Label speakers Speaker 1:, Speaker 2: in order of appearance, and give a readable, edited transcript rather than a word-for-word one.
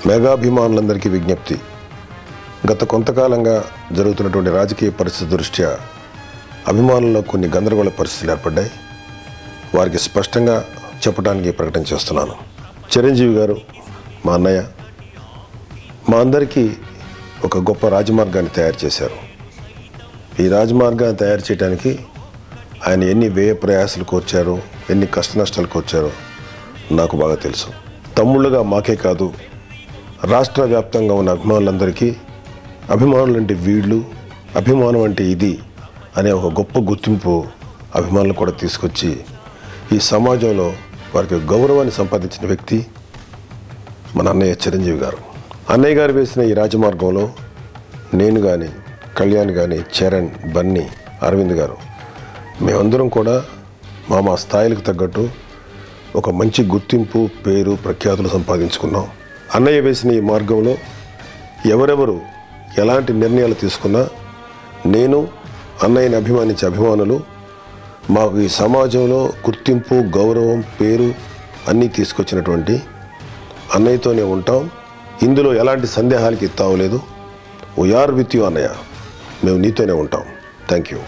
Speaker 1: మెగాభిమానులందరికీ విజ్ఞప్తి. గత కొంతకాలంగా జరుగుతున్నటువంటి రాజకీయ పరిస్థితి దృష్ట్యా అభిమానుల్లో కొన్ని గందరగోళ పరిస్థితులు ఏర్పడ్డాయి. వారికి స్పష్టంగా చెప్పడానికి ప్రకటన చేస్తున్నాను. చిరంజీవి గారు మా అన్నయ్య, మా అందరికీ ఒక గొప్ప రాజమార్గాన్ని తయారు చేశారు. ఈ రాజమార్గాన్ని తయారు చేయడానికి ఆయన ఎన్ని వ్యయ ప్రయాసాలు కోర్చారో, ఎన్ని కష్ట నష్టాలు కోర్చారో నాకు బాగా తెలుసు. తమ్ముళ్ళుగా మాకే కాదు, రాష్ట్ర వ్యాప్తంగా ఉన్న అభిమానులందరికీ అభిమానులు అంటే వీళ్ళు, అభిమానం అంటే ఇది అనే ఒక గొప్ప గుర్తింపు అభిమానులు కూడా తీసుకొచ్చి ఈ సమాజంలో వారికి గౌరవాన్ని సంపాదించిన వ్యక్తి మన అన్నయ్య చిరంజీవి గారు. అన్నయ్య గారు వేసిన ఈ రాజమార్గంలో నేను కానీ, కళ్యాణ్ కానీ, చరణ్, బన్నీ, అరవింద్ గారు మేమందరం కూడా మా స్థాయిలకు తగ్గట్టు ఒక మంచి గుర్తింపు, పేరు, ప్రఖ్యాతులు సంపాదించుకున్నాం. అన్నయ్య వేసిన ఈ మార్గంలో ఎవరెవరు ఎలాంటి నిర్ణయాలు తీసుకున్నా నేను, అన్నయ్యని అభిమానించే అభిమానులు మాకు ఈ సమాజంలో గుర్తింపు, గౌరవం, పేరు అన్నీ తీసుకొచ్చినటువంటి అన్నయ్యతోనే ఉంటాం. ఇందులో ఎలాంటి సందేహాలకి తావులేదు. వీఆర్ విత్ యూ అన్నయ్య, మేము నీతోనే ఉంటాం. Thank you.